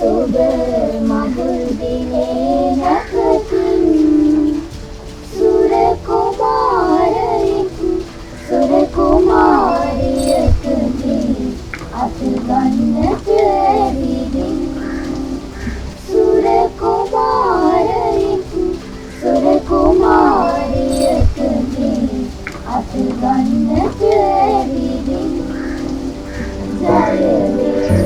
ඔබ මගුල් දිනේ නැකතින් සුර කුමාරයෙක් සුර කුමාරියකගේ අත ගන්නට ඇවිදින් සුර කුමාරයෙක් සුර කුමාරියකගේ අත ගන්නට ඇවිදින් ජය වේවා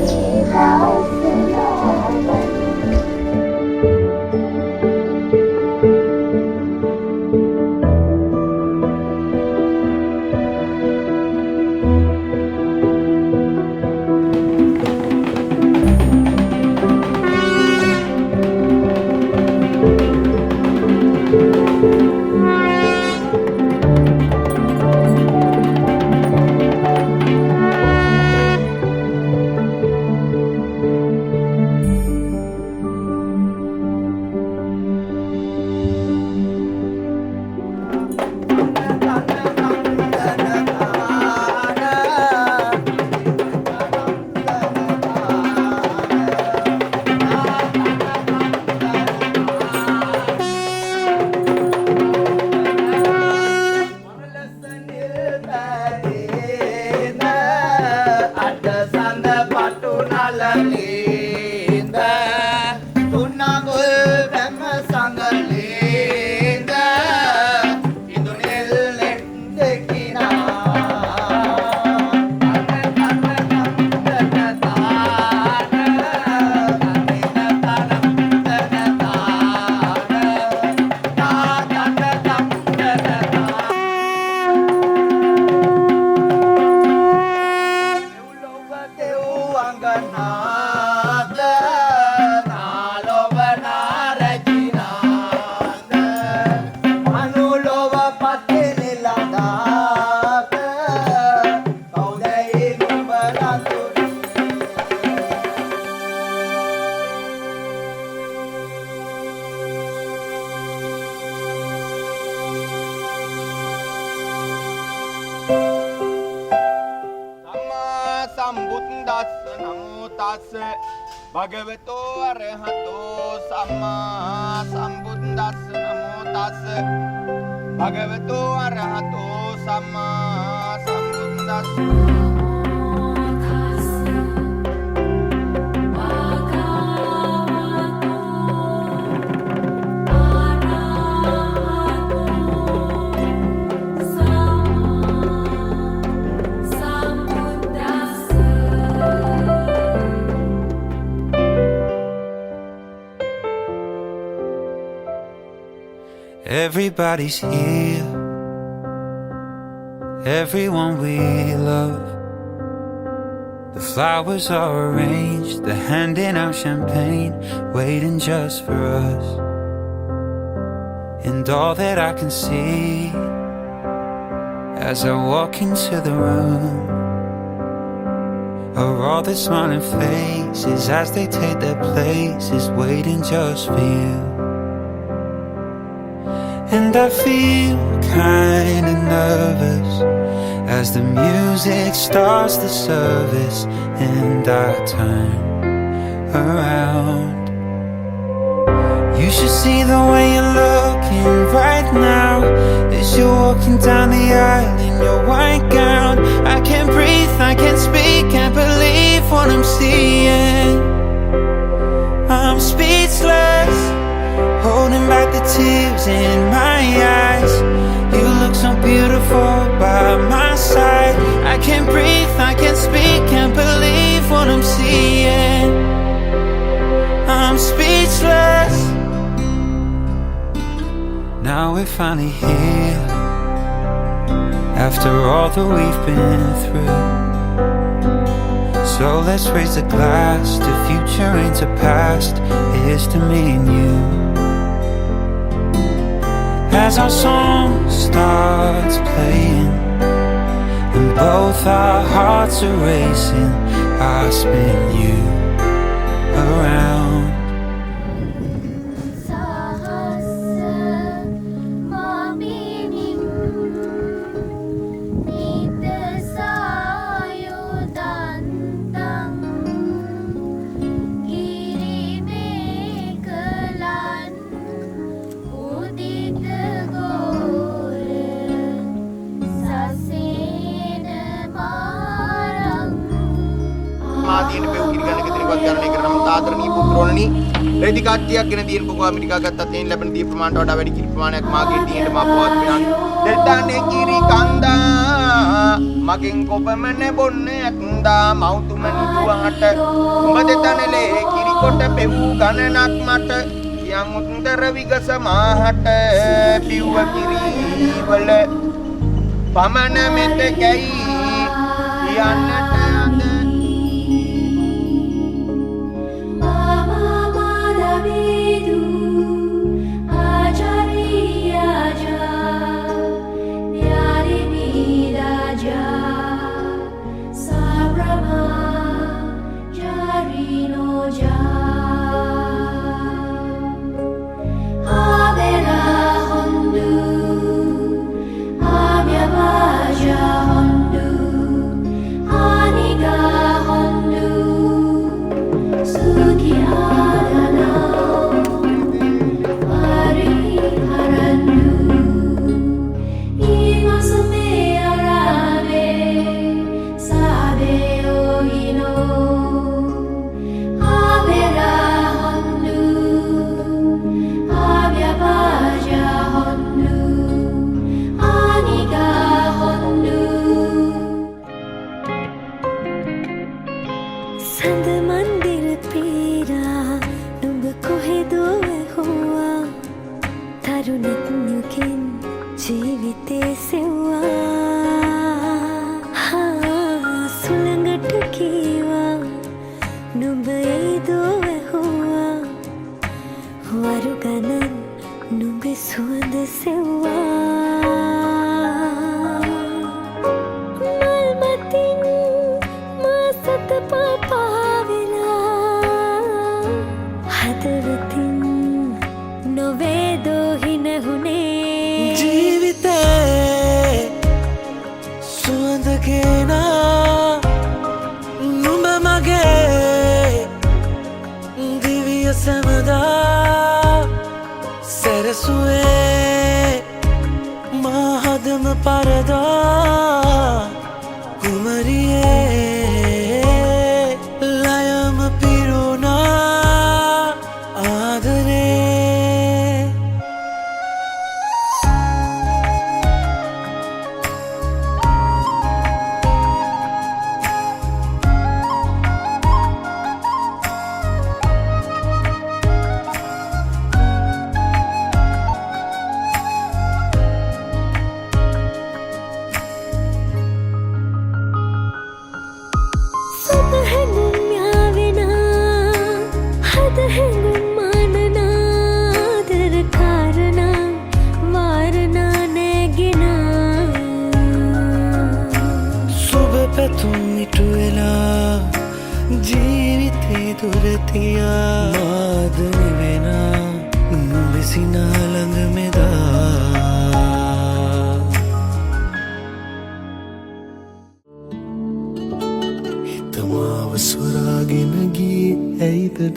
භගවතෝ අරහතෝ සම්මා සම්බුද්දස්ස නමෝ තස්ස භගවතෝ අරහතෝ සම්මා සම්බුද්දස්ස Everybody's here, everyone we love. The flowers are arranged, they're handing out champagne, waiting just for us. And all that I can see as I walk into the room are all the smiling faces as they take their places, waiting just for you. And I feel kinda nervous as the music starts the service and I turn around. You should see the way you're looking right now as you're walking down the aisle in your white gown. I can't breathe, I can't speak, can't believe what I'm seeing. I'm speechless, holding back the tears in my eyes. You look so beautiful by my side. I can't breathe, I can't speak, can't believe what I'm seeing. I'm speechless. Now we're finally here, after all that we've been through. So let's raise a glass to future and to past. Here's to me and you. As our song starts playing and both our hearts are racing, I spin you around. Giri මහත්මයාණෙනි රෙදි කට්ටියක් ගෙන තියෙන පොකෝ America ගත්තත් එයින් ලැබෙන දී ප්‍රමාණයට වඩා වැඩි කිරි ප්‍රමාණයක් මාගේ තියෙන මා පවත්වන දෙතනේ කිරි කන්දා මගෙන් කොපමණ බොන්නේ ඇත්දා මව්තුමනි දුවහට උඹ දෙතනලේ කිරි කොට පෙවූ ගණනක් මට කියන් උත්තර විගස මාහට පිව්ව කිරි වල පමණ මෙත කැයි යන්නට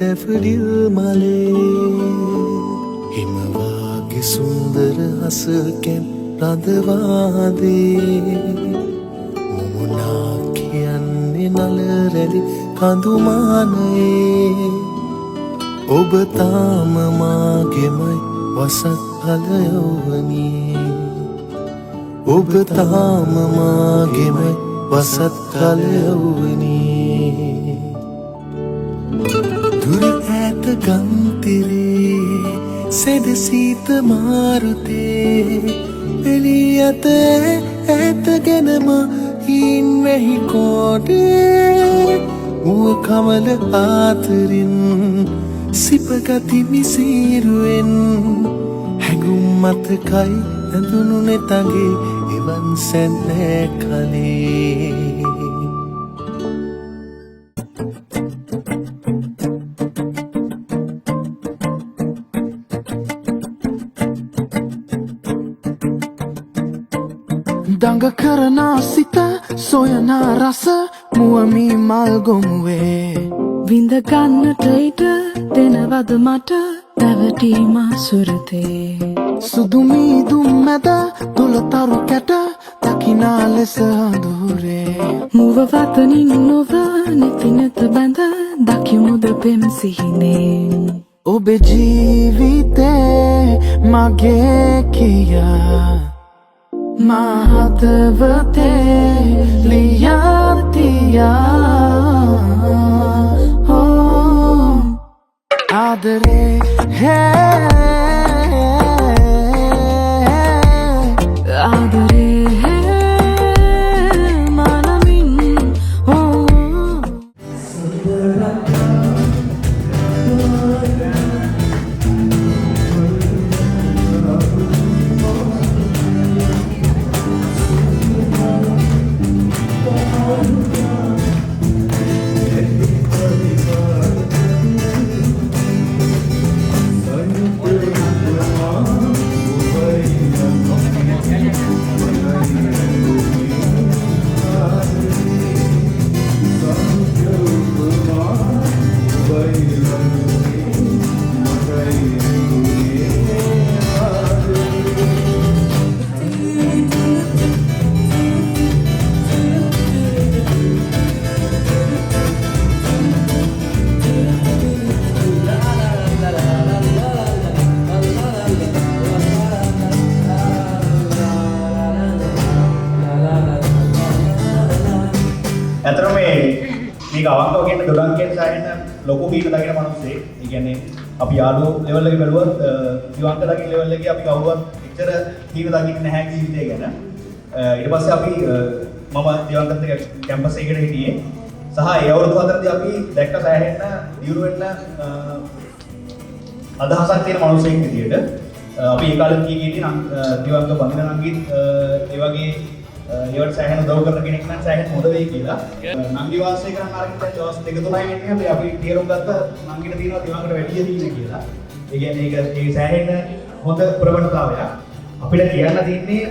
daffodil male himawage sundara hasaken radawade mumuna kiyanne nalarali kadumanaye oba tama magemai wasat halayawani oba tama magemai wasat halayawani गंतिरे सेद सीत मारुते एलियत ऐत गनमा हीन नहीं कोटे वो कमल आतरिन सिपगति मिसिरुएन हैगुम मत खाई अंदुनु ने तागे एवन सेने खाले Danga karana sita soyana rasa muami mal gomuwe Vinda kannata ita denavada mata දැවටීම සුරතේ සුදුමීදුම් මැද දුලතරු කැට දකිනා ලෙස අඳුරේ මුව වතනින් නොව නෙති නැත බැඳ දකිමුද පෙම් සිහිනේ ඔබේ ජීවිතේ මගේ කියා මහතවතේ ලියතියා ආදරේ ආදරේ මනමින් ඇත්තටම මේක අවංකව කියන දොඩම් කියන සායන ලොකු කීක දකින මිනිස්සේ. ඒ කියන්නේ අපි යාළුවෝ ලෙවල් එකේ බැලුවත් දිවංකලගේ ලෙවල් එකේ අපි කවුරුවත් එච්චර කීක දකින්නේ නැහැ ජීවිතය ගැන. ඊට පස්සේ අපි මම දිවංකත් එක්ක කැම්පස් එකකට හිටියේ. සහ ඒ අවුරුදු 4දී අපි දැක්ක සෑහෙන්න දියුණු වෙන්න අදහසක් තියෙන මිනිස්සෙක් විදියට. අපි ඒ කාලේ කීකේදී දිවංක බඳින නංගිත් ඒ වගේ ඒවට සෑහෙන උදව් කරන කෙනෙක් නම් සෑහෙන හොඳ වෙයි කියලා. නංගි වාසය කරන ආරම්භ කරලා දවස් 2-3 වෙන්නේ අපි තීරුම් ගත්ත නංගිට තියෙනවා දිවංකට වැඩි දින කියලා. ඒ කියන්නේ ඒක සෑහෙන හොඳ ප්‍රවණතාවයක්. අපිට කියන්න තියෙන්නේ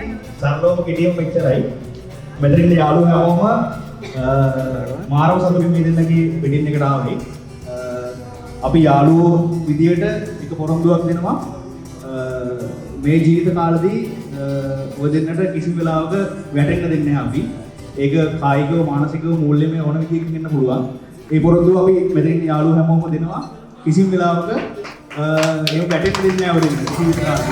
සරලවම කෙටියම මෙච්චරයි. මෙතනින් යාළුවෝ හැමෝම මාරව සතුටින් මිදෙන්නගේ වෙඩින් එකට ආවේ. අපි යාළුවෝ විදියට එක පොරොන්දුවක් දෙනවා. මේ ජීවිත කාලෙදී ඔය දෙන්නට කිසිම වෙලාවක වැටෙන්න දෙන්නේ නැහැ අපි. ඒක කායිකව මානසිකව මූල්‍යමය ඕන විදිහකින් වෙන්න පුළුවන්. ඒ පොරොන්දුව අපි මෙතනින් යාළුවෝ හැමෝම දෙනවා. කිසිම වෙලාවක ඒක වැටෙන්න දෙන්නේ නැහැ ඔය දෙන්න. කිසිම වෙලාවක.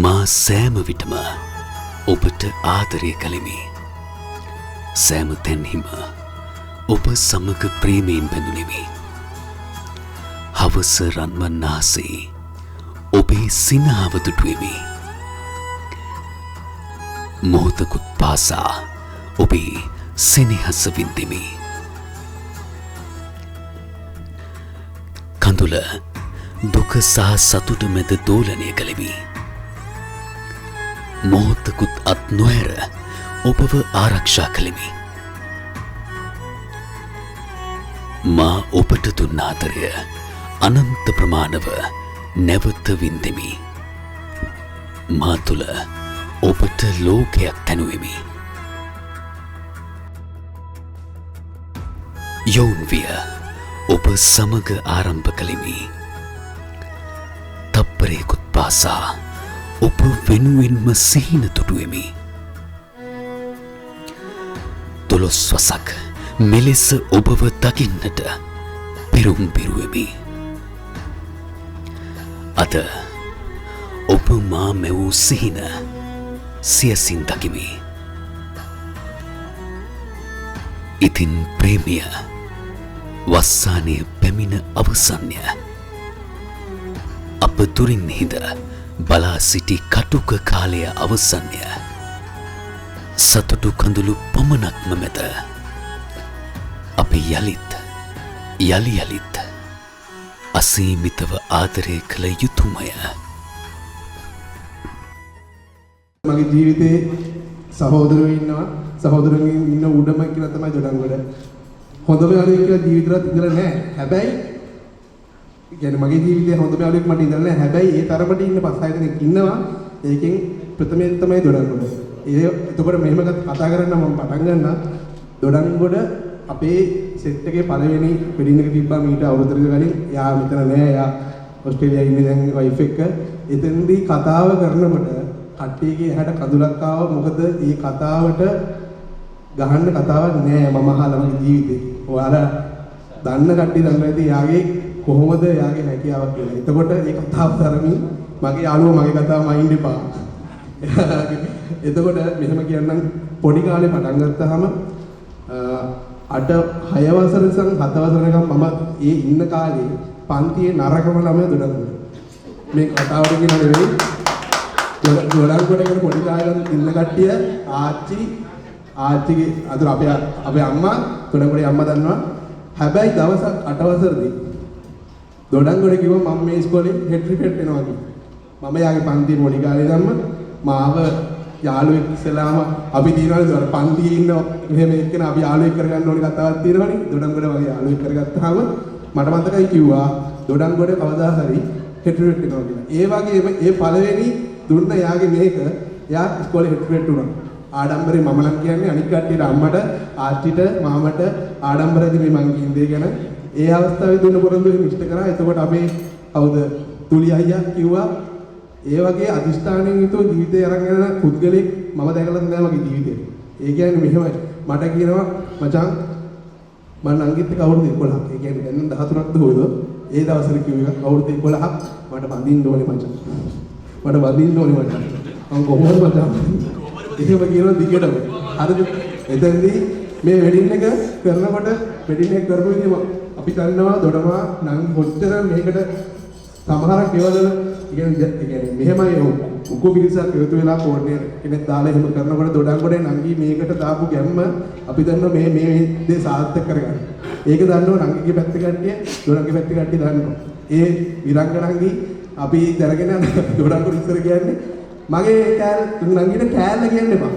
මා සෑම විටම ඔබට ආදරය කළෙමි. සෑම තැන්හිම ඔබ සමග ප්‍රේමයෙන් බැඳුනෙමි. හවස රන්වන් ආසේ ඔබේ සිනහව දුටුවෙමි. මොහොතකුත් පාසා ඔබේ සෙනෙහස වින්දෙමි. කඳුල දුක සහ සතුට මැද දෝලනය කළෙමි. මොහොතකුත් අත් නොහැර ඔබව ආරක්ෂා කළෙමි. මා ඔබට දුන්න ආදරය අනන්ත ප්‍රමාණව නැවත වින්දෙමි. මා තුළ ඔබට ලෝකයක් තැනුවෙමි. යොවුන්විය ඔබ සමග ආරම්භ කළෙමි. තප්පරයකුත් පාසා ඔබ වෙනුවෙන්ම සිහින තුටුවෙමි. 12 වසක් මෙලෙස ඔබව දකින්නට පෙරුම් පිරුවෙමි. අද ඔබ මා මැවූ සිහින සියසින් දකිමි. ඉතින් ප්‍රේමිය වස්සානය පැමිණ අවසන්ය. අප දුරින් හිඳ බලා සිටි කටුක කාලය අවසන්ය. සතුටු කඳුළු පමණක්ම මැද අප යළිත් යළිත් අසීමිතව ආදරය කළ යුතුමය. මගේ ජීවිතේ සහෝදරයෝ ඉන්නවා. සහෝදරයන් ඉන්න උඩම කියලා තමයි දොඩංගොඩ. හොඳම යාළුවෙක් කියලා ජීවිතේවත් ඉඳලා නැහැ. හැබැයි කියන්නේ මගේ ජීවිතේ හොඳම යාළුවෙක් මට ඉඳලා නැහැ. හැබැයි ඒ තරමට ඉන්න 5-6 දෙනෙක් ඉන්නවා. ඒකෙන් ප්‍රථමයෙන් තමයි දොඩංගොඩ. එතකොට මෙහෙම කතා කරන්න මම පටන් ගන්නවා. දොඩංගොඩ අපේ සෙට් එකේ පළවෙනි වෙඩින් එක තිබ්බා මීට අවුරුද්දකට කලින්. යා මෙතන නෑ. යා ඕස්ට්‍රේලියාවේ ඉන්නේ දැන් වයිෆ් එක්ක. එතෙන්දී කතාව කරනකොට කට්ටියගේ ඇහැට කඳුලක් ආව. මොකද මේ කතාවට ගහන්න කතාවක් නෑ මම අහලා මගේ ජීවිතේ. ඔයාලා දන්න කට්ටිය දන්නවා ඇති යාගේ කොහොමද යාගේ හැකියාවක් කියලා. එතකොට මේ කතාව තරමින් මගේ යාළුවෝ මගේ කතාව මයින්ඩ් එපා. එතකොට මෙහෙම කියන්නම් පොඩි කාලේ පටන් ගත්තාම 6 වසර ඉඳන් 7 වසර වෙනකම් මම ඒ ඉන්න කාලේ පන්තියේ නරකම ළමයා දොඩංගොඩ. මේ කතාවට කියන නෙවෙයි. දොඩංගොඩ කියන පොඩි කාලේ ඉන්න කට්ටිය ආච්චිගේ අතර අපේ අම්මා දොඩංගොඩේ අම්මා දන්නවා. හැබැයි දවසක් 8 වසරදී දොඩංගොඩ කිව්වා මම මේ ඉස්කෝලේ හෙඩ් රිපෙට් වෙනවා කියලා. මම යාගේ පන්තියේ පොඩි කාලේ ධම්ම මාව යාළුවෙක් ඉස්සලාම අපි දිනවලු අර පන්තියේ ඉන්න මෙහෙම එක්කන අපි යාළුවෙක් කරගන්න ඕනේ කතාවක් තියෙනවනේ. දොඩංගොඩ වගේ යාළුවෙක් කරගත්තාම මට මතකයි කිව්වා දොඩංගොඩ කවදා හරි හෙඩ් රිපෙට් වෙනවා කියලා. ඒ වගේම ඒ පළවෙනි දුන්න යාගේ මේක යා ඉස්කෝලේ හෙඩ් රිපෙට් වුණා. ආඩම්බරේ මම නම් කියන්නේ අනික් කට්ටියට අම්මට ආච්චිට මාමට ආඩම්බරදී මේ මං කියන දේ ගැන ඒ අවස්ථාවේ දුන්න පොරොන්දු ඉෂ්ට කරා. එතකොට අපේ කවුද තුලි අයියා කිව්වා ඒ වගේ අදිෂ්ඨානයෙන් යුතුව ජීවිතය අරන් යන පුද්ගලෙක් මම දැකලා නැහැ මගේ ජීවිතේ. ඒ කියන්නේ මෙහෙමයි. මට කියනවා මචං මම නංගිත් එක්ක අවුරුදු 11ක්. ඒ කියන්නේ දැන් 13ක්ද හොයද? ඒ දවස්වල කිව්වා අවුරුදු 11ක් මට බඳින්න ඕනේ මචං. මට බඳින්න ඕනේ මචං. මම කොහොමද මචං? එහෙම කියනවා දිගටම. හරිද? එතෙන්දී මේ වෙඩින් එක කරනකොට වෙඩින් එක කරපු විදිහ අපි දන්නවා දොඩමා නම් කොච්චර මේකට සමහරක් ඒවල කියන්නේ මෙහෙමයි උකු පිරිසක් එකතු වෙලා කෝඩිනේටර් කෙනෙක් දාලා එහෙම කරනකොට දොඩංගොඩේ නංගි මේකට දාපු ගැම්ම අපි දන්නවා මේ දේ සාර්ථක කරගන්න. ඒක දන්නවා නංගිගේ පැත්ත කට්ටිය දොඩංගේ පැත්ත කට්ටිය දන්නවා. ඒ විරංගනංගි අපි දැනගෙන දොඩංගොඩ ඉස්සර කියන්නේ මගේ කෑල්ල නංගිට කෑල්ල කියන්න එපා.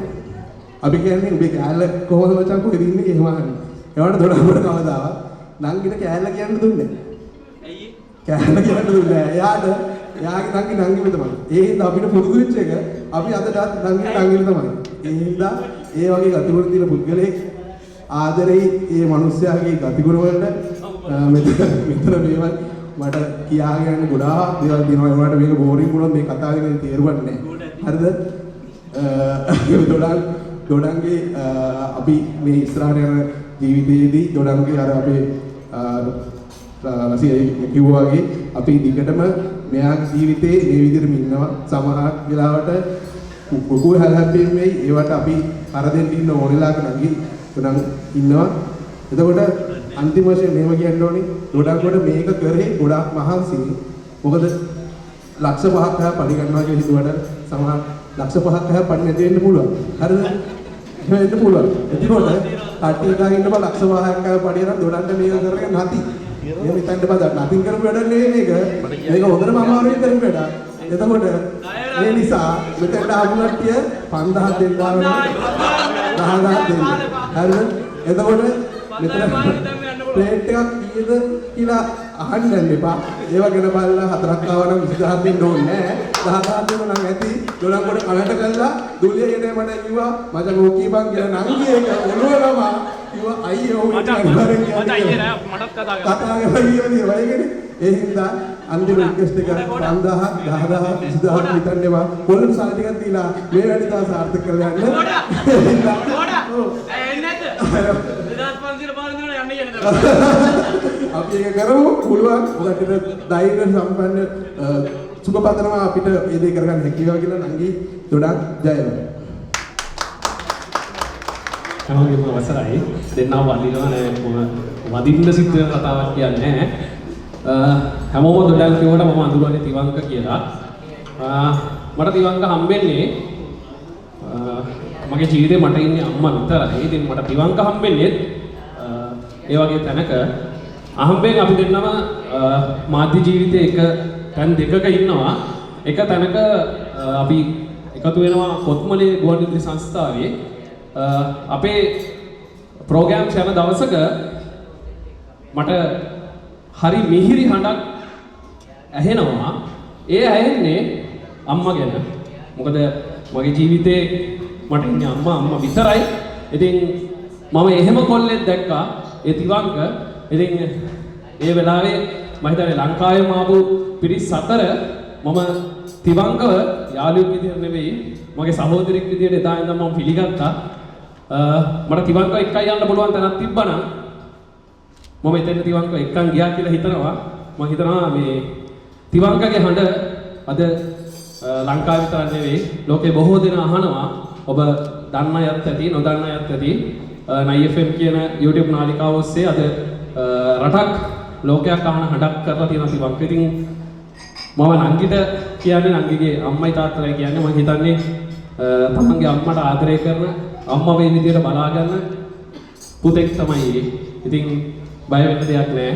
අපි කියන්නේ උඹේ කෑල්ල කොහොමද මචං කොහෙද ඉන්නේ එහෙම අහන්නේ. ඒවට දොඩංගොඩ කවදාවත් නංගිට කෑල්ල කියන්න දුන්නේ නැහැ. ඇයි? කෑල්ල කියන්න දුන්නේ නැහැ. යාගේ නංගි තමයි. ඒ හින්දා අපිට පුරුදු වෙච්ච එක අපි අදටත් නංගි තමයි. ඒ හින්දා ඒ වගේ ගතිගුණ තියෙන පුද්ගලෙක් ආදරෙයි ඒ මිනිස්යාගේ ගතිගුණ වලට මෙතන මේවා මට කියාගෙන යන්න ගොඩාක් දේවල් තියෙනවා. ඒවට මේක බෝරින් වුණොත් මේ කතාවේ තේරුවක් නැහැ. හරිද? දොඩංගේ අපි මේ ඉස්සරහට යන ජීවිතයේදී දොඩංගේ අර අපේ කිව්වා වගේ අපි දිගටම මෙයාගේ ජීවිතේ මේ විදිහටම ඉන්නවා. සමහරක් වෙලාවට කුකු හැලහැප්පීම් වෙයි. ඒවට අපි අර දෙන්න ඉන්න ඕනෙලාක නගි උනම් ඉන්නවා. එතකොට අන්තිම වශයෙන් මේව කියන්න ඕනේ දොඩංගොඩ මේක කරේ ගොඩාක් මහන්සි. මොකද ලක්ෂ 5ක් හා පඩි ගන්නවා කියලා හිතුවට සමහර ලක්ෂ 5ක් හා පඩි නැති වෙන්න පුළුවන්. හරිද? එහෙම වෙන්න පුළුවන්. එතකොට කට්ටිය ගාගෙන ඉන්න බා ලක්ෂ 5ක් හා පඩි අරන් දොඩංග මේක කරගෙන නැති එහෙම හිතන්න බෑ. නතින් කරපු වැඩක් නෙවෙයි මේක. මේක හොඳටම අමාරුවෙන් කරපු වැඩක්. එතකොට ඒ නිසා මෙතෙන්ට ආපු කට්ටිය 5000 දෙන්න ආවම 10000 දෙන්න. හරිද? එතකොට මෙතන ප්ලේට් එකක් කීයද කියලා අහන්න යන්න එපා. ඒව ගැන බලලා හතරක් ආවනම් 20000 දෙන්න ඕනේ නෑ. 10000 දෙන්න නම් ඇති. දොලංගොඩ කලට කළා දුලියනේ මට කිව්වා මචං ඕක කීපන් කියලා නංගි ඒක ඔළුවලම කිව්වා අයියෝ මට අනිවාර්යෙන් මට අයියේ නෑ මටත් කතා කරා. කතා කරලා ඉන්නේ වයිගෙන ඒ හින්දා අන්තිම රික්වෙස්ට් එක 5000 10000 20000 හිතන්න එපා. පොල්ලට සල්ලි ටිකක් දීලා මේ වැඩි තාම සාර්ථක කරලා යන්න. අපි ඒක කරමු පුළුවන් ඔකට ධෛර්ය සම්පන්න සුබපතනවා අපිට මේ දේ කරගන්න හැකියාව කියලා නංගි ගොඩක් ජය වේවා. හැමෝගෙම අවසරයි දෙන්නව වදිනවා නෑ වදින්න සිද්ධ වෙන කතාවක් කියන්නේ නෑ. හැමෝම දොඩල් කියවට මම අඳුරන්නේ තිවංක කියලා. මට තිවංක හම්බෙන්නේ මගේ ජීවිතේ මට ඉන්නේ අම්මා විතරයි. ඉතින් මට තිවංක හම්බෙන්නේ ඒ වගේ තැනක අහම්බෙන් අපි දෙන්නම මාධ්‍ය ජීවිතයේ එක තැන් දෙකක ඉන්නවා. එක තැනක අපි එකතු වෙනවා කොත්මලේ ගුවන්විදුලි සංස්ථාවේ අපේ ප්‍රෝග්‍රෑම්ස් යන දවසක මට හරි මිහිරි හඬක් ඇහෙනවා. ඒ ඇහෙන්නේ අම්මා ගැන. මොකද මගේ ජීවිතේ මට ඉන්නේ අම්මා විතරයි. ඉතින් මම එහෙම කොල්ලෙක් දැක්කා ඒ තිවංක. ඉතින් ඒ වෙලාවේ මම හිතන්නේ ලංකාවේම ආපු පිරිස් 4 මම තිවංකව යාළුවෙක් විදිහට නෙවෙයි මගේ සහෝදරෙක් විදිහට එදා ඉඳන් මම පිළිගත්තා. මට තිවංකව එක්කයි යන්න පුළුවන් තැනක් තිබ්බනම් මම එතන තිවංකව එක්කන් ගියා කියලා හිතනවා. මම හිතනවා මේ තිවංකගේ හඬ අද ලංකාව විතරක් නෙවෙයි ලෝකේ බොහෝ දෙනා අහනවා. ඔබ දන්න අයත් ඇති නොදන්න අයත් ඇති නයි FM කියන YouTube නාලිකාව ඔස්සේ අද රටක් ලෝකයක් අහන හඬක් කරලා තියෙනවා තිවංක. ඉතින් මම නංගිට කියන්නේ නංගිගේ අම්මයි තාත්තයි කියන්නේ මම හිතන්නේ තමන්ගේ අම්මට ආදරය කරන අම්මා මේ විදිහට බලා ගන්න පුතෙක් තමයි. ඉතින් බය වෙන්න දෙයක් නැහැ.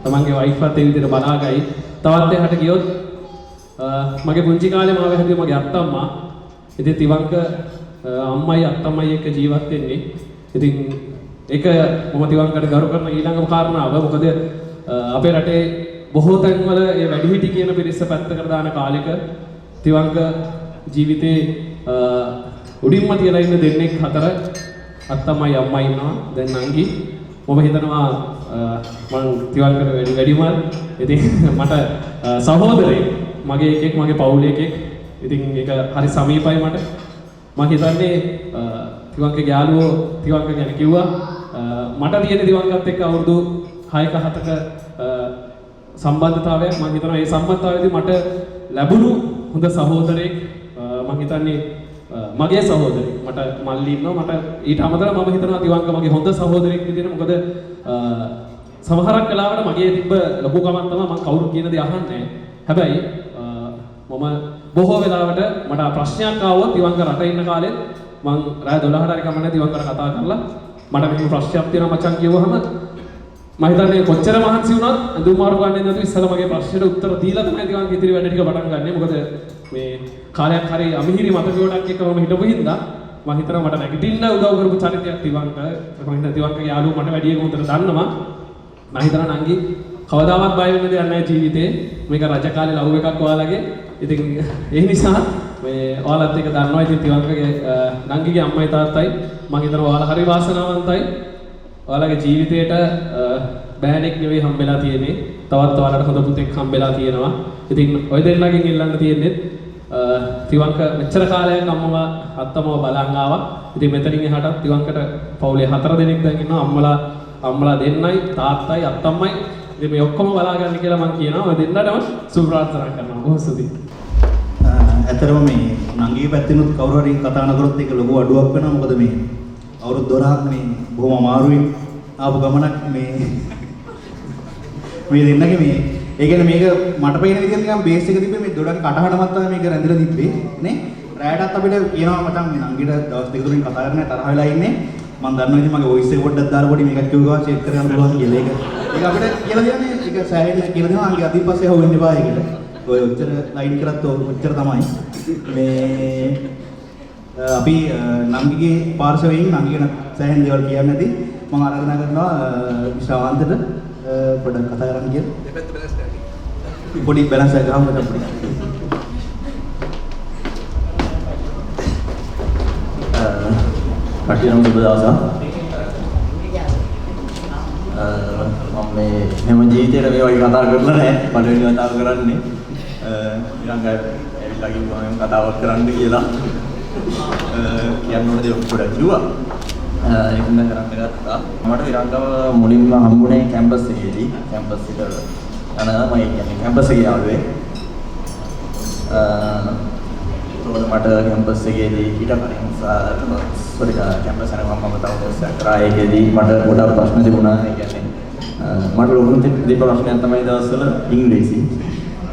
තමන්ගේ වයිෆ්වත් ඒ විදිහට බලාගයි. තවත් එහාට ගියොත් මගේ පුංචි කාලේ මාව හැදුවේ මගේ අත්තම්මා. ඉතින් තිවංක අම්මයි අත්තම්මයි එක්ක ජීවත් වෙන්නේ. ඉතින් ඒක මම තිවංකට ගරු කරන ඊළඟම කාරණාව. මොකද අපේ රටේ බොහෝ තැන්වල මේ වැඩිහිටි කියන පිරිස පැත්තකට දාන කාලෙක තිවංක ජීවිතේ උඩින්ම තියලා ඉන්න දෙන්නෙක් 4 අත්තම්මයි අම්මයි ඉන්නවා. දැන් නංගි මම හිතනවා මම තිවංකට වැඩිමල්. ඉතින් මට සහෝදරයෙක් මගේ එකෙක් මගේ පවුලේ එකෙක්. ඉතින් ඒක හරි සමීපයි මට. මම හිතන්නේ තිවංකගේ යාළුවෝ තිවංක ගැන කිව්වා. මට තියෙන තිවංකත් එක්ක අවුරුදු 6ක 7ක සම්බන්ධතාවයක්. මම හිතනවා මේ සම්බන්ධතාවයේදී මට ලැබුණු හොඳ සහෝදරයෙක් මම හිතන්නේ මගේ සහෝදරයෙක්. මට මල්ලි ඉන්නවා. මට ඊට අමතරව මම හිතනවා තිවංක මගේ හොඳ සහෝදරයෙක් විදිහට. මොකද සමහරක් වෙලාවට මගේ තිබ්බ ලොකුකමක් තමයි මම කවුරු කියන දේ අහන්නේ. හැබැයි මම බොහෝ වෙලාවට මට ප්‍රශ්නයක් ආවොත් තිවංක රට ඉන්න කාලෙත් මම රාය 12ට හරි කමන්නේ තිවංකට කතා කරලා මට මෙහෙම ප්‍රශ්නයක් තියෙනවා මචං කියවහම මම හිතන්නේ කොච්චර මහන්සි වුණත් අඳුම් මාරු ගන්නේ නැතුව ඉස්සෙල්ලා මගේ ප්‍රශ්නෙට උත්තර දීලා තමයි තිවංක ඉතිරි වැඩ ටික පටන් ගන්නෙ. මොකද මේ කාලයක් හරි අමිහිරි මතකයෝඩක් එක්ක මම හිටපු හින්දා මම හිතනවා මට නැගිටින්න උදව් කරපු චරිතයක් තිවංක. මම හිතනවා තිවංකගේ යාළුවෝ මට වැඩි එක උන්ට දන්නවා. මම හිතනවා නංගි කවදාවත් බය වෙන්න දෙයක් නැහැ ජීවිතේ. මේක රජ කාලේ ලව් එකක් ඔයාලගේ. ඉතින් ඒ නිසා මේ ඔයාලත් එක දන්නවා. ඉතින් තිවංකගේ නංගිගේ අම්මයි තාත්තයි මම හිතනවා ඔයාලා හරි වාසනාවන්තයි. ඔයාලගේ ජීවිතේට බෑනෙක් නෙවෙයි හම්බෙලා තියෙන්නේ. තවත් ඔයාලට හොඳ පුතෙක් හම්බෙලා තියෙනවා. ඉතින් ඔය දෙන්නගෙන් ඉල්ලන්න තියෙන්නේ තිවංක මෙච්චර කාලයක් අම්මව අත්තමව බලන් ආවා. ඉතින් මෙතනින් එහාට තිවංකට පවුලේ 4 දෙනෙක් දැන් ඉන්නවා. අම්මලා දෙන්නයි තාත්තයි අත්තම්මයි. ඉතින් මේ ඔක්කොම බලා ගන්න කියලා මම කියනවා. ඔය දෙන්නටම සුබ ප්‍රාර්ථනා කරනවා. බොහොම ස්තුතියි. ඇතරම මේ නංගී පැත්තෙනුත් කවුරු හරි කතා නොකරොත් ඒක ලොකු අඩුවක් වෙනවා. මොකද මේ අවුරුදු 12ක් මේ බොහොම අමාරුවෙන් ආපු ගමනක් මේ දෙන්නගේ මේ ඒ කියන්නේ මේක මට පේන විදිහට නිකන් බේස් එක තිබ්බේ මේ දොඩන් කටහඬමත් තමයි මේක රැඳිලා තිබ්බේ නේ. රැයටත් අපිට කියනවා මචං මේ නංගිට දවස් දෙක තුනකින් කතා කරන්න තරහ වෙලා ඉන්නේ. මම දන්නවා ඉතින් මගේ වොයිස් එක පොඩ්ඩක් දාලා පොඩි මේකක් කිව්වා චෙක් කරගන්න පුළුවන් කියලා. ඒක අපිට කියලා දෙන්නේ ඒක සෑහෙන්න කියලා දෙනවා. අංගේ අතින් පස්සේ හොවෙන්න එපා ඒකට. ඔය උච්චර ලයින් කරත් ඔච්චර තමයි. මේ අපි නංගිගේ පාර්ශවයෙන් නංගිගෙන සෑහෙන දේවල් කියන්න ඇති. මම ආරාධනා කරනවා විශ්‍රාන්තට පොඩ්ඩක් කතා කරන්න කියලා. දෙපැත්ත බැලන්ස් කරගන්න. පොඩි බැලන්ස් එකක් ගහමු අපිට. කටියම් සුබ දවසක්. මම මේ හැම ජීවිතේට මේ වගේ කතා කරලා නැහැ. පළවෙනි කතාව කරන්නේ. ඊළඟ ඇවිල්ලා කිව්වා මම කතාවක් කරන්න කියලා. කියන්න ඕන දේ ඔක්කොම කිව්වා. ඒක නම් කරන්න ගත්තා. මට විරංගව මුලින්ම හම්බුනේ කැම්පස් එකේදී. කැම්පස් එකට යනවා මම කියන්නේ කැම්පස් එකේ ආවේ. ඒකෝද මට කැම්පස් එකේදී ඊට කලින් සෝරි කැම්පස් එකේ මම තව කොටසක් කරා ඒකේදී මට ගොඩක් ප්‍රශ්න තිබුණා. ඒ කියන්නේ මට ලොකුම දීප ප්‍රශ්නයක් තමයි දවස්වල ඉංග්‍රීසි.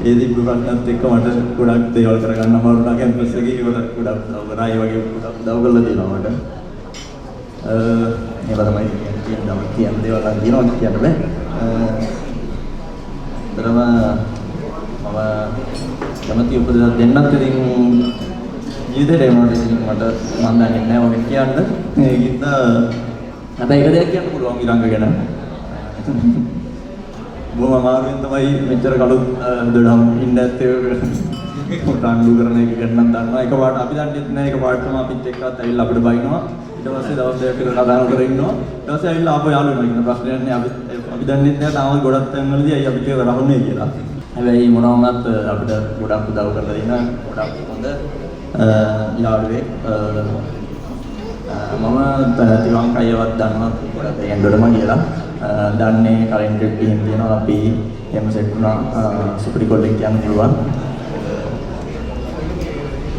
ඒ දීප ප්‍රශ්නත් එක්ක මට ගොඩක් දේවල් කරගන්න අමාරු වුණා කැම්පස් එකේ. ඒකට ගොඩක් උදව් කරා. ඒ වගේ උදව් කරලා දෙනවා මට. ඒවා තමයි කියන දේවල් අර දිනනවා කියන්න බෑ. තරම මම කැමති උපදෙස් දෙන්නත් ඉතින් ජීවිතේට මොනවද ඉතින් මට මම දන්නේ නැහැ වගේ කියන්න. ඒකින්ද හැබැයි එක දෙයක් කියන්න පුළුවන් ඊළඟ ගැන. බොහොම අමාරුවෙන් තමයි මෙච්චර කලුත් හොදඩම් ඉන්න ඇත්තේ. රණ්ඩු කරන එක ගැන නම් දන්නවා. එකපාරට අපි දන්නේත් නැහැ. එකපාරටම අපිත් එක්කත් ඇවිල්ලා අපිට බයිනවා. ඊට පස්සේ දවස් දෙකක් විතර කතා කර ඉන්නවා. ඊට පස්සේ ඇවිල්ලා ආපහු යාළු වෙනවා. ඉන්න ප්‍රශ්නයක් නෑ. අපි දන්නේ නැහැ තාම ගොඩක් තැන්වලදී අයියා අපිට ඒක රහුනේ කියලා. හැබැයි මොනවා වුණත් අපිට ගොඩක් උදව් කරලා දෙනවා. ගොඩක් හොඳ යාළුවෙක්. මම තිවංක අයවත් දන්නවා ගොඩක් එන්ඩොඩම කියලා. දන්නේ කලින් ට්‍රිප් ගිහින් තියෙනවා. අපි එම සෙට් වුණා සුපිරි කොල්ලෙක් කියන්න පුළුවන්.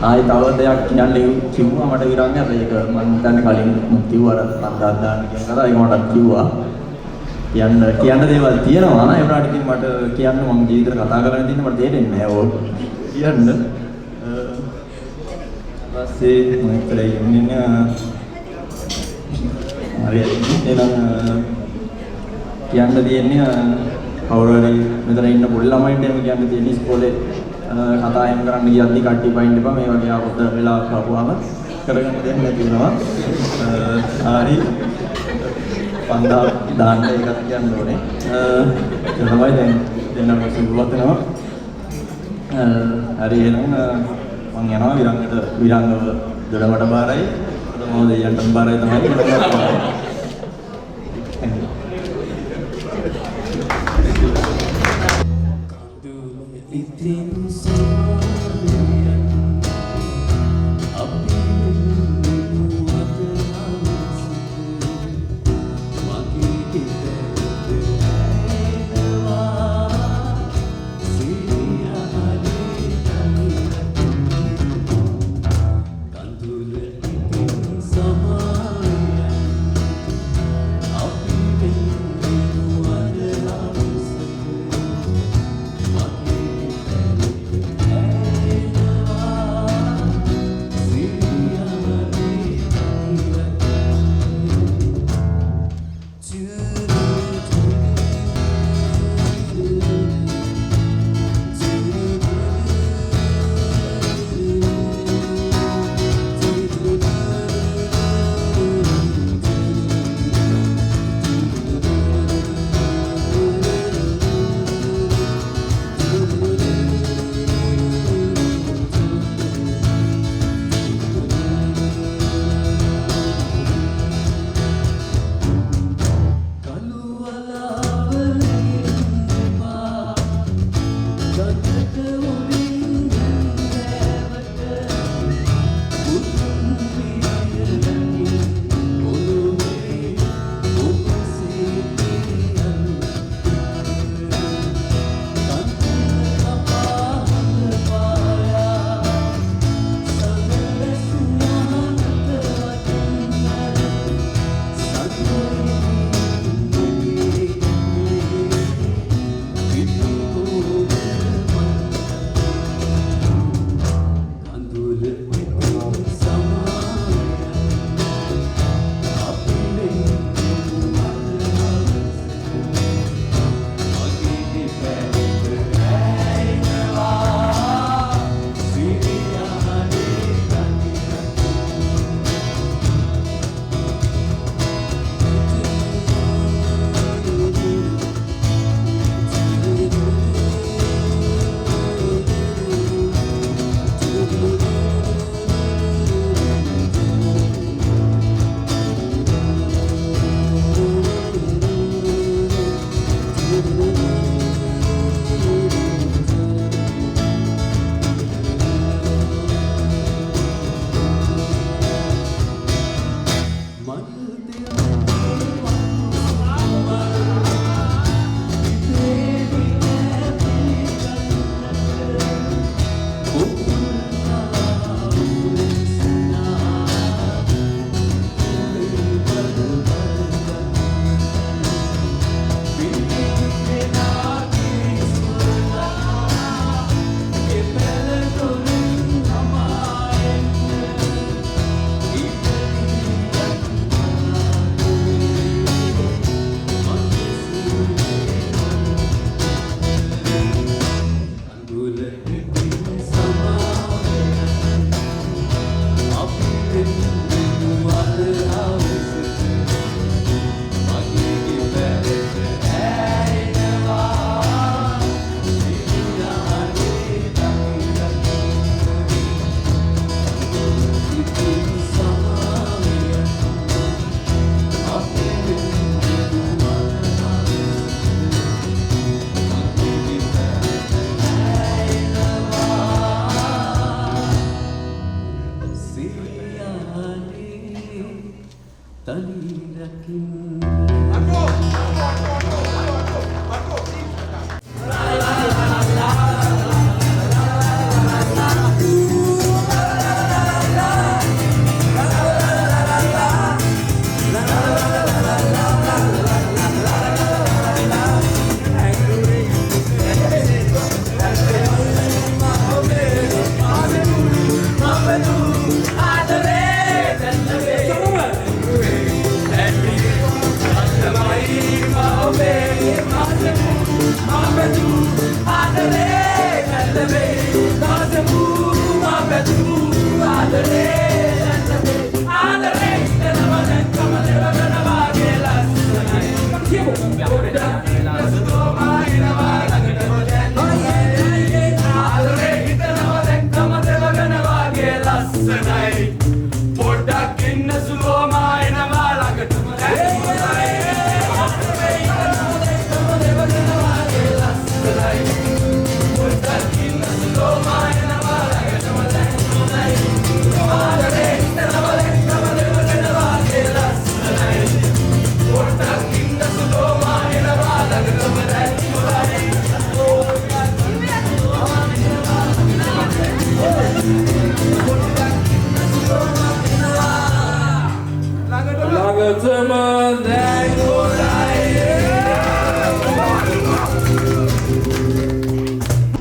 ආයි තව දෙයක් කියන්න කිව්වා මට විරංගය. ඒක මම හිතන්නේ කලින් කිව්වා අර අන්දාත් දාන්න කියන කතාව. ඒක මට කිව්වා. කියන්න දේවල් තියෙනවා නා. ඒ වුණාට ඉතින් මට කියන්න මම ජීවිතේට කතා කරන්න තියෙන මට තේරෙන්නේ නැහැ ඕක. කියන්න. ඊපස්සේ මම ඉතල ඉන්නේ හරියට එහෙනම් කියන්න තියෙන්නේ කවුරු හරි මෙතන ඉන්න පොඩි ළමයින්ට එහෙම කියන්න තියෙන ඉස්කෝලේ කතා එහෙම කරන්න ගියද්දි කට්ටිය පයින් එපා. මේ වගේ ආපොත වෙලා කපුවාම කරගන්න දෙයක් නැති වෙනවා. හරි. පන්දා දාන්න එකක් කියන්න ඕනේ. ඒක තමයි දැන් දෙන්නම සිදුවත් වෙනවා. හරි එහෙනම් මම යනවා විරංගව දොඩමට බාරයි. මම දෙයයන්ට බාරයි තමයි.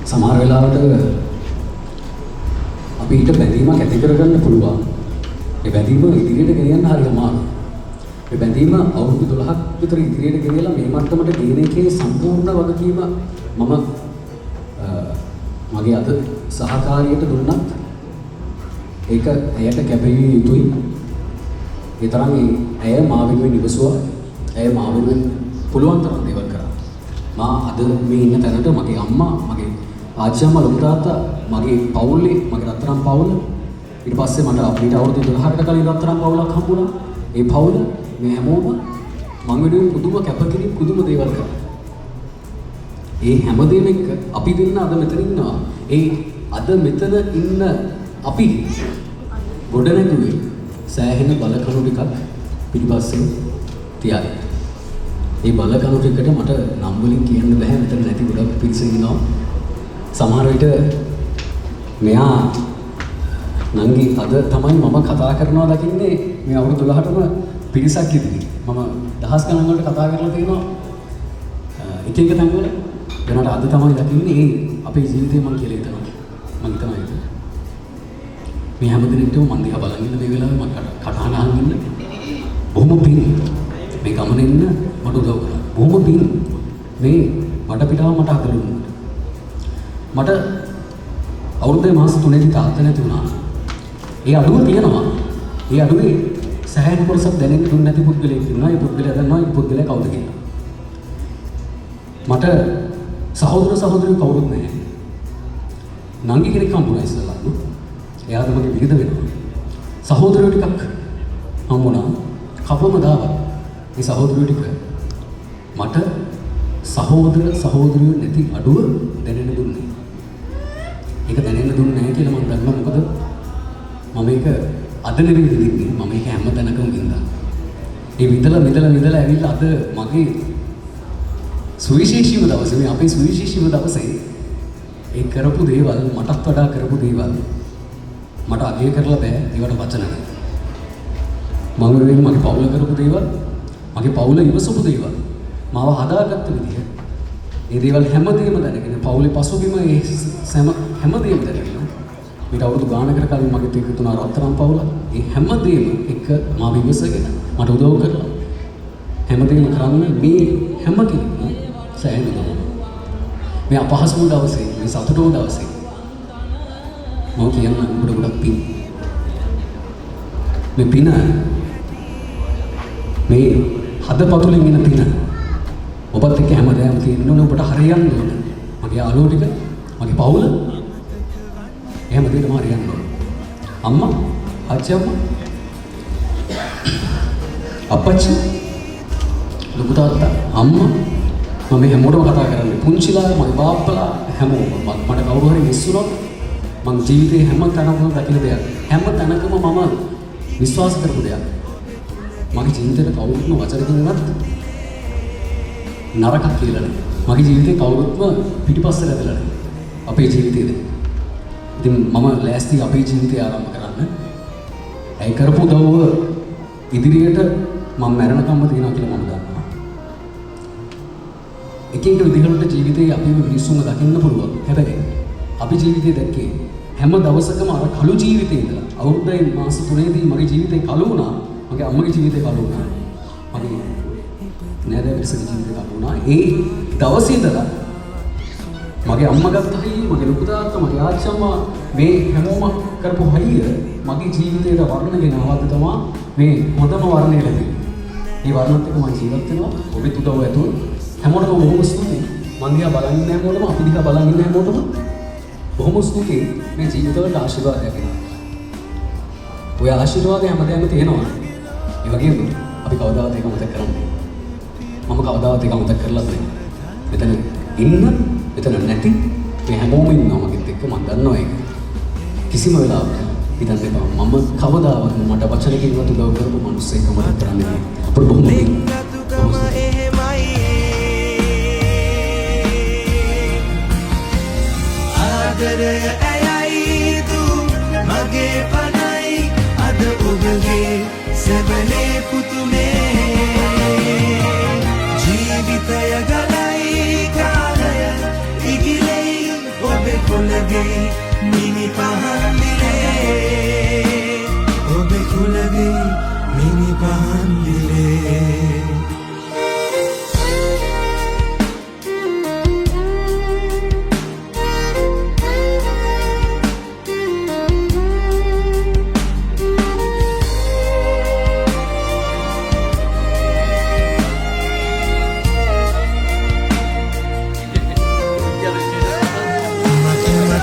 සමහර වෙලාවට අපිට බැඳීමක් ඇති කරගන්න පුළුවන්. ඒ බැඳීම ඉදිරියට ගෙනියන්න හරි අමාරුයි. ඒ බැඳීම අවුරුදු 12ක් විතර ඉදිරියට ගෙනියලා මේ මට්ටමට ගෙන එකේ සම්පූර්ණ වගකීම මම මගේ අද සහකාරියට දුන්නත් ඒක ඇයට කැපවිය යුතුයි. ඒ තරම් ඇය මා වෙනුවෙන් ඉවසුවා. ඇය මා වෙනුවෙන් පුළුවන් තරම් දේවල් කරා. මා අද මේ ඉන්න තැනට මගේ අම්මා, මගේ ආච්චි අම්මා, ලොකු තාත්තා, මගේ පවුලේ, මගේ රත්තරන් පවුල, ඊට පස්සේ මට අපිට අවුරුදු 12කට කලින් රත්තරන් පවුලක් හම්බුණා. ඒ පවුල මේ හැමෝම මං වෙනුවෙන් පුදුම කැපකිරීම, පුදුම දේවල් කරා. ඒ හැමදේම එක්ක අපි දෙන්න අද මෙතන ඉන්නවා. ඒ අද මෙතන ඉන්න අපි ගොඩනැගුවේ සෑහෙන බලකණු ටිකක් පිටිපස්සෙන් තියාගෙන. ඒ බලකණු ටිකට මට නම් වලින් කියන්න බෑ. මෙතන නැති ගොඩක් පිරිස ඉන්නවා. සමහර විට මෙයා නංගි අද තමයි මම කතා කරනවා දකින්නේ මේ අවුරුදු 12ටම පිරිසක් ඉදිරි. මම දහස් ගණන් වලට කතා කරලා තියෙනවා එක එක තැන්වල. වෙනට අද තමයි දකින්නේ අපේ ජීවිතේ මම කියලා හිතනවා. මම තමයි හිතන්නේ. මේ හැමදෙනෙක්ටම මම දිහා බලන් ඉන්න මේ වෙලාවේ මම කටහඬ අහන් ඉන්න. බොහොම පිං මේ ගමනේ ඉන්න මට උදව් කරා. බොහොම පිං මේ වටපිටාව මට අකලුණා. මට අවුරුද්දේ මාස 3දී තාත්තා නැති වුණා. ඒ අඩුව තියෙනවා. ඒ අඩුවේ සෑහෙන කොටසක් දැනෙන්න දුන්නේ නැති පුද්ගලයෙක් ඉන්නවා. ඒ පුද්ගලයා දන්නවා ඒ පුද්ගලයා කවුද කියලා. මට සහෝදර සහෝදරියෝ කවුරුත් නැහැ. නංගි කෙනෙක් හම්බුණා ඉස්සෙල්ලා. එයාද මගේ විරුද්ධ වෙනවා. සහෝදරයෝ ටිකක් හම්බුණා. කපම දාවා. මේ සහෝදරයෝ ටික මට සහෝදර සහෝදරියෝ නැති අඩුව දැනෙන්න දුන්නේ. ඒක දැනෙන්න දුන්නේ නැහැ කියලා මම දන්නවා. මොකද මම මේක අද නෙවෙයි විඳින්නේ. මම මේක හැම තැනකම විඳා. ඒ විඳලා ඇවිල්ලා අද මගේ සුවිශේෂීම දවසේ, මේ අපේ සුවිශේෂීම දවසේ ඒ කරපු දේවල්, මටත් වඩා කරපු දේවල් මට අගය කරලා බෑ. ඒවට වචන නැහැ. මම වෙනුවෙන් මගේ පවුල කරපු දේවල්, මගේ පවුල ඉවසපු දේවල්, මාව හදාගත්ත විදිහ, ඒ දේවල් හැමදේම දැනගෙන, පවුලේ පසුබිම ඒ හැමදේම දැනගෙන, මීට අවුරුදු ගානකට කලින් මගේ තේක තුන රත්තරන් පවුල, ඒ හැමදේම එක මාව ඉවසගෙන මට උදව් කරලා හැමදේම කරන්න මේ හැම කෙනෙක්ම සෑහෙන උදව්. මේ අපහසු දවසේ, මේ සතුටු දවසේ මම කියන්න ගොඩක් පින්. මේ පින, මේ හදපතුලින් එන පින ඔබත් එක්ක හැමදාම තියෙන්න ඕනේ. ඔබට හරියන්න ඕනේ. මගේ යාළුවෝ ටික, මගේ පවුල, එහෙම දෙයක් මම හරියන්න ඕනේ. අම්මා අච්චම්ම අපච්චි ලොකු තාත්තා අම්මා මම මේ හැමෝටම කතා කරන්නේ පුංචිලා මගේ බාප්පලා හැමෝම මට කවුරු හරි මිස් වුණොත් මං ජීවිතේ හැම තැනකම දකින දෙයක් හැම තැනකම මම විශ්වාස කරපු දෙයක් මගේ ජීවිතේට කවුරුත්ම වචනකින්වත් නරකක් කියලා නෑ මගේ ජීවිතේ කවුරුත්ම පිටිපස්සට ඇදලා නෑ අපේ ජීවිතේද ඉතින් මම ලෑස්ති අපේ ජීවිතය ආරම්භ කරන්න ඇයි කරපු දවව ඉදිරියට මම මැරෙනකම්ම තියනවා කියලා මම දන්නවා එක එක විදිහකට ජීවිතේ අපේ මිනිස්සුන්ව දකින්න පුළුවන් හැබැයි අපි ජීවිතේ දැක්කේ හැම දවසකම අර කළු ජීවිතේ ඉඳලා අවුරුද්දේ මාස 3ේදී මගේ ජීවිතේ කළු වුණා මගේ අම්මගේ ජීවිතේ කළු වුණා මගේ නෑදෑ පිරිසගේ ජීවිතේ කළු වුණා ඒ දවසේ ඉඳලා මගේ අම්මා ගත්ත හයිය මගේ ලොකු තාත්තා මගේ ආච්චම්මා මේ හැමෝම කරපු හයිය මගේ ජීවිතේට වර්ණගෙන ආවද තමයි මේ හොඳම වර්ණය ලැබෙන්නේ මේ වර්ණත් එක්ක මම ජීවත් වෙනවා ඔබේ උදව් ඇතුව හැමෝටම බොහොම ස්තුතියි මං දිහා බලන් ඉන්න හැමෝටම අපි දිහා බලන් ඉන්න හැමෝටම බොහොම ස්තුතියි මේ ජීවිතවලට ආශිර්වාදයක් වෙනවා ඔය ආශිර්වාදය හැමදේම තියෙනවා ඒ වගේම අපි කවදාවත් ඒක මතක කරන්නේ මම කවදාවත් ඒක මතක කරලා නැහැ මෙතන ඉන්න මෙතන නැති මේ හැමෝම ඉන්නවා මගෙත් එක්ක මම දන්නවා ඒක කිසිම වෙලාවක හිතන්න එපා මම කවදාවත් මට වචනකින්වත් උදව් කරපු මිනිස්සෙක් මතක කරන්නේ නැහැ අපිට බොහොම ආදරය ඇයයි දු මගේ පනයි අද ඔබගේ සැබනේ පුතුනේ ජීවිතය ගලයි කාලය ඉගිලෙයි ඔබේ කුලගේ මිනි පහන් දිලේ ඔබේ කුලගේ මිනි පහන් දිලේ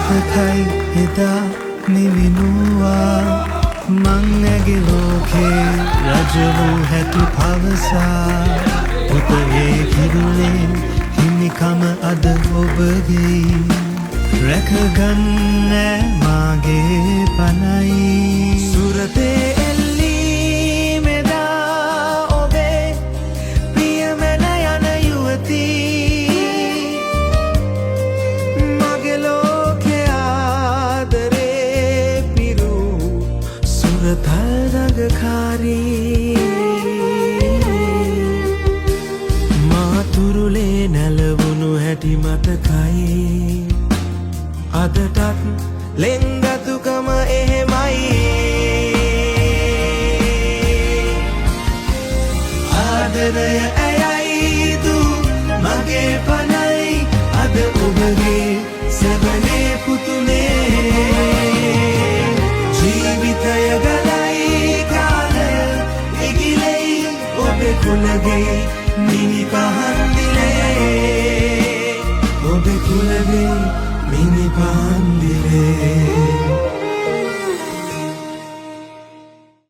මතකයි එදා නිවිනුවා මං ඇගේ ලෝකේ රජ වූ හැටි පවසා පුතේ කිරුලේ හිමිකම අද ඔබගේ රැකගන්න මාගේ පනයි සුරතේ එල්ලී මෙදා ඔබේ ප්‍රියමන යන යුවතී තරගකාරී මාතුරුලේ නැලවුණු හැටි මතකයි අදටත් ලෙන්ගතුකම එහෙමයි ආදරය ඇයයි දු මගේ පනයි අද ඔබගේ සැබනේ පුතුනේ ජීවිතය ගලයි කාලය ඉගිලෙයි ඔබේ කුලගේ මිනි පහන් දිලේ ඔබේ කුලගේ මිනි පහන් දිලේ